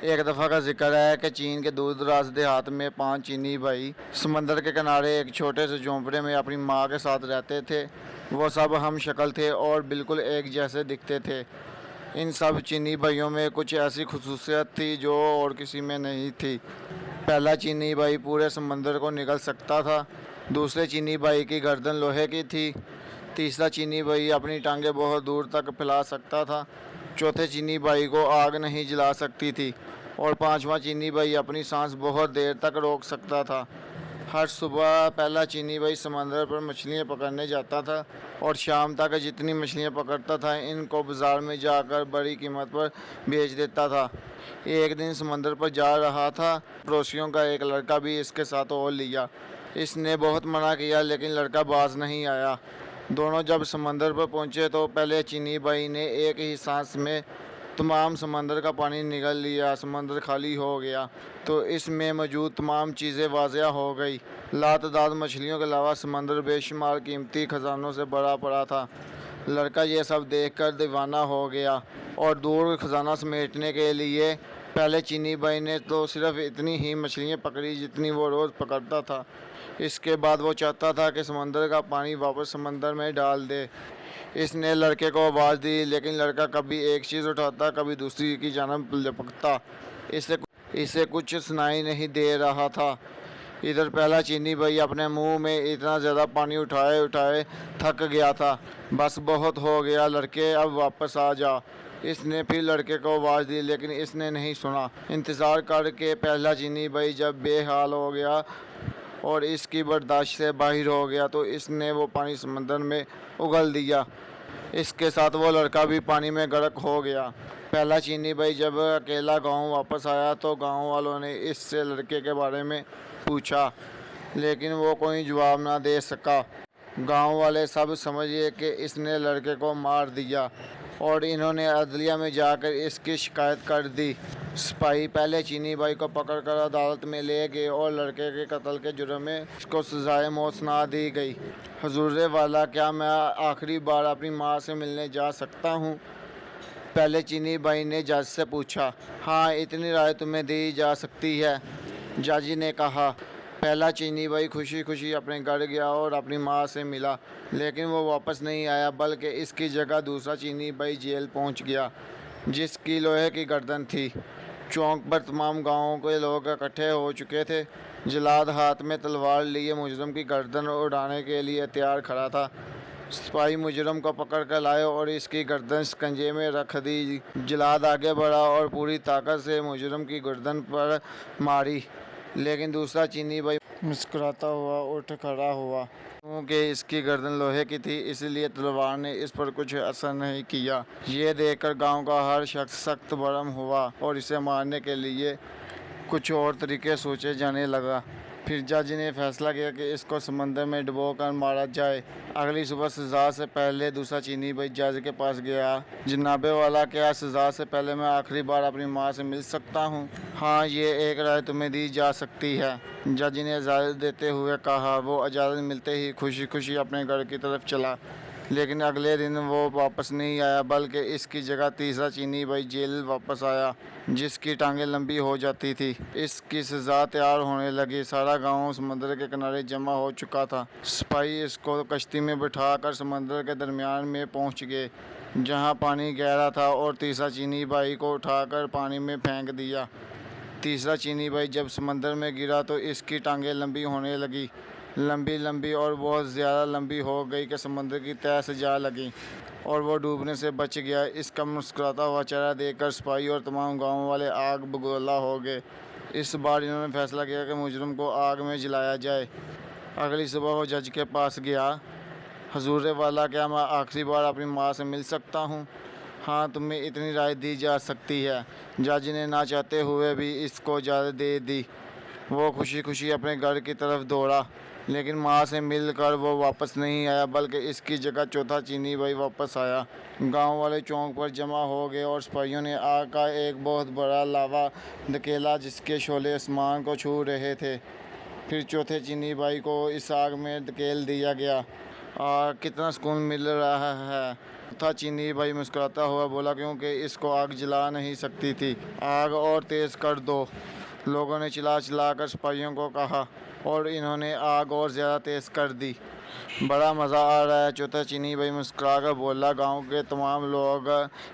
एक दफ़ा का जिक्र है कि चीन के दूर दराज देहात में 5 चीनी भाई समंदर के किनारे एक छोटे से झोंपड़े में अपनी माँ के साथ रहते थे। वो सब हम शक्ल थे और बिल्कुल एक जैसे दिखते थे। इन सब चीनी भाइयों में कुछ ऐसी खसूसियत थी जो और किसी में नहीं थी। पहला चीनी भाई पूरे समंदर को निगल सकता था। दूसरे चीनी भाई की गर्दन लोहे की थी। तीसरा चीनी भाई अपनी टांगें बहुत दूर तक फैला सकता था। चौथे चीनी भाई को आग नहीं जला सकती थी और पांचवा चीनी भाई अपनी सांस बहुत देर तक रोक सकता था। हर सुबह पहला चीनी भाई समंदर पर मछलियाँ पकड़ने जाता था और शाम तक जितनी मछलियाँ पकड़ता था इनको बाज़ार में जाकर बड़ी कीमत पर बेच देता था। एक दिन समंदर पर जा रहा था, पड़ोसियों का एक लड़का भी इसके साथ और लिया। इसने बहुत मना किया लेकिन लड़का बाज नहीं आया। दोनों जब समंदर पर पहुंचे तो पहले चीनी भाई ने एक ही सांस में तमाम समंदर का पानी निगल लिया। समंदर खाली हो गया तो इसमें मौजूद तमाम चीज़ें वाज़िया हो गई। लातादाद मछलियों के अलावा समंदर बेशुमार कीमती खजानों से भरा पड़ा था। लड़का ये सब देखकर दीवाना हो गया और दूर खजाना समेटने के लिए पहले चीनी भाई ने तो सिर्फ इतनी ही मछलियाँ पकड़ी जितनी वो रोज़ पकड़ता था। इसके बाद वो चाहता था कि समंदर का पानी वापस समंदर में डाल दे। इसने लड़के को आवाज़ दी लेकिन लड़का कभी एक चीज़ उठाता कभी दूसरी की जानब लपकता। इसे इसे कुछ सुनाई नहीं दे रहा था। इधर पहला चीनी भाई अपने मुंह में इतना ज़्यादा पानी उठाए उठाए थक गया था। बस बहुत हो गया लड़के, अब वापस आ जा। इसने फिर लड़के को आवाज़ दी लेकिन इसने नहीं सुना। इंतज़ार करके पहला चीनी भाई जब बेहाल हो गया और इसकी बर्दाश्त से बाहर हो गया तो इसने वो पानी समंदर में उगल दिया। इसके साथ वो लड़का भी पानी में गर्क हो गया। पहला चीनी भाई जब अकेला गांव वापस आया तो गांव वालों ने इससे लड़के के बारे में पूछा लेकिन वो कोई जवाब ना दे सका। गांव वाले सब समझ गए कि इसने लड़के को मार दिया और इन्होंने अदलिया में जाकर इसकी शिकायत कर दी। सिपाही पहले चीनी भाई को पकड़कर अदालत में ले गए और लड़के के कत्ल के जुर्म में इसको सजाए मौत सुना दी गई। हुजूर वाला, क्या मैं आखिरी बार अपनी माँ से मिलने जा सकता हूँ? पहले चीनी भाई ने जज से पूछा। हाँ, इतनी राय तुम्हें दी जा सकती है, जज ने कहा। पहला चीनी भाई खुशी खुशी अपने घर गया और अपनी माँ से मिला लेकिन वो वापस नहीं आया बल्कि इसकी जगह दूसरा चीनी भाई जेल पहुंच गया जिसकी लोहे की गर्दन थी। चौक पर तमाम गांवों के लोग इकट्ठे हो चुके थे। जल्लाद हाथ में तलवार लिए मुजरम की गर्दन उड़ाने के लिए तैयार खड़ा था। सिपाही मुजरम को पकड़ कर लाए और इसकी गर्दन शिकंजे में रख दी। जल्लाद आगे बढ़ा और पूरी ताकत से मुजरम की गर्दन पर मारी लेकिन दूसरा चीनी भाई मुस्कुराता हुआ उठ खड़ा हुआ। क्योंकि इसकी गर्दन लोहे की थी इसलिए तलवार ने इस पर कुछ असर नहीं किया। ये देखकर गांव का हर शख्स सख्त बरहम हुआ और इसे मारने के लिए कुछ और तरीके सोचे जाने लगा। फिर जज ने फैसला किया कि इसको समंदर में डुबो कर मारा जाए। अगली सुबह सज़ा से पहले दूसरा चीनी भाई जज के पास गया। जनाबे वाला, क्या सज़ा से पहले मैं आखिरी बार अपनी माँ से मिल सकता हूँ? हाँ, ये एक राय तुम्हें दी जा सकती है, जज ने इजाज़त देते हुए कहा। वो इजाज़त मिलते ही खुशी खुशी अपने घर की तरफ चला लेकिन अगले दिन वो वापस नहीं आया बल्कि इसकी जगह तीसरा चीनी भाई जेल वापस आया जिसकी टांगें लंबी हो जाती थी। इसकी सज़ा तैयार होने लगी। सारा गांव समुद्र के किनारे जमा हो चुका था। सिपाही इसको कश्ती में बिठाकर समंदर के दरमियान में पहुंच गए जहां पानी गहरा था और तीसरा चीनी भाई को उठाकर पानी में फेंक दिया। तीसरा चीनी भाई जब समंदर में गिरा तो इसकी टांगें लंबी होने लगी, लंबी लंबी और बहुत ज़्यादा लंबी हो गई कि समंदर की तह से जा लगी और वो डूबने से बच गया। इसका मुस्कुराता हुआ चेहरा देखकर सिपाही और तमाम गांव वाले आग बगोला हो गए। इस बार इन्होंने फैसला किया कि मुजरम को आग में जलाया जाए। अगली सुबह वो जज के पास गया। हुजूर वाला, क्या मैं आखिरी बार अपनी माँ से मिल सकता हूँ? हाँ, तुम्हें इतनी राय दी जा सकती है, जज ने ना चाहते हुए भी इसको इजाज़त दे दी। वो खुशी खुशी अपने घर की तरफ दौड़ा लेकिन माँ से मिलकर वो वापस नहीं आया बल्कि इसकी जगह चौथा चीनी भाई वापस आया। गांव वाले चौक पर जमा हो गए और सिपाहियों ने आग का एक बहुत बड़ा लावा धकेला जिसके शोले आसमान को छू रहे थे। फिर चौथे चीनी भाई को इस आग में धकेल दिया गया कितना सुकून मिल रहा है। था चीनी भाई मुस्कुराता हुआ बोला, क्योंकि इसको आग जला नहीं सकती थी। आग और तेज़ कर दो, लोगों ने चिल्ला चिल्ला कर सिपाहियों को कहा, और इन्होंने आग और ज़्यादा तेज़ कर दी। बड़ा मज़ा आ रहा है, चौथा चीनी भाई मुस्कुराकर बोला। गांव के तमाम लोग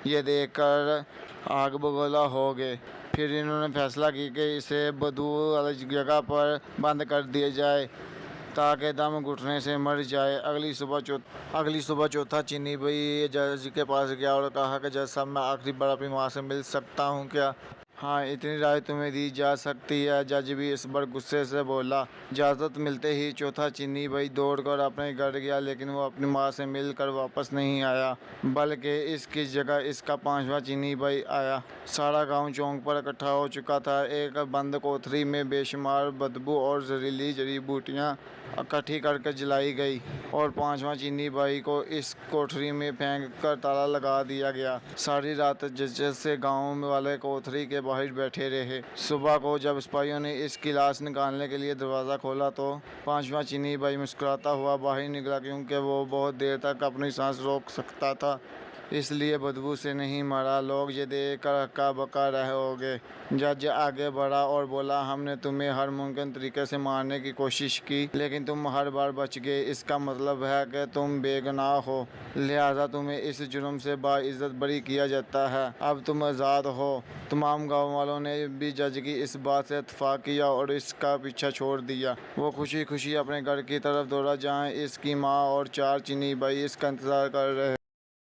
ये देखकर आग बगोला हो गए। फिर इन्होंने फैसला की कि इसे बदबू वाली जगह पर बंद कर दिया जाए ताकि दम घुटने से मर जाए। अगली सुबह चौथा चीनी भाई जज के पास गया और कहा कि जज साहब, मैं आखिरी बार अपनी माँ से मिल सकता हूँ क्या? हाँ, इतनी राय तुम्हें दी जा सकती है। जज भी इस बार गुस्से से बोला। इजाज़त मिलते ही चौथा चीनी भाई दौड़कर अपने घर गया, लेकिन वो अपनी माँ से मिलकर वापस नहीं आया, बल्कि इसकी जगह इसका पांचवा चीनी भाई आया। सारा गांव चौक पर इकट्ठा हो चुका था। एक बंद कोठरी में बेशुमार बदबू और जहरीली जड़ी बूटियाँ इकट्ठी करके जलाई गई और पांचवा चीनी भाई को इस कोठरी में फेंक कर ताला लगा दिया गया। सारी रात जज से गाँव वाले कोठरी के बाहर बैठे रहे। सुबह को जब सिपाहियों ने इसकी लाश निकालने के लिए दरवाज़ा खोला तो पांचवा चीनी भाई मुस्कुराता हुआ बाहर निकला, क्योंकि वो बहुत देर तक अपनी सांस रोक सकता था, इसलिए बदबू से नहीं मरा। लोग ये देख कर हक्का बक्का रह हो गए। जज आगे बढ़ा और बोला, हमने तुम्हें हर मुमकिन तरीके से मारने की कोशिश की, लेकिन तुम हर बार बच गए। इसका मतलब है कि तुम बेगुनाह हो, लिहाजा तुम्हें इस जुर्म से बाइज्जत बरी किया जाता है। अब तुम आज़ाद हो। तमाम गाँव वालों ने भी जज की इस बात से इत्तफाक किया और इसका पीछा छोड़ दिया। वो खुशी खुशी अपने घर की तरफ दौड़ा, जहाँ इसकी माँ और चार चीनी भाई इसका इंतज़ार कर रहे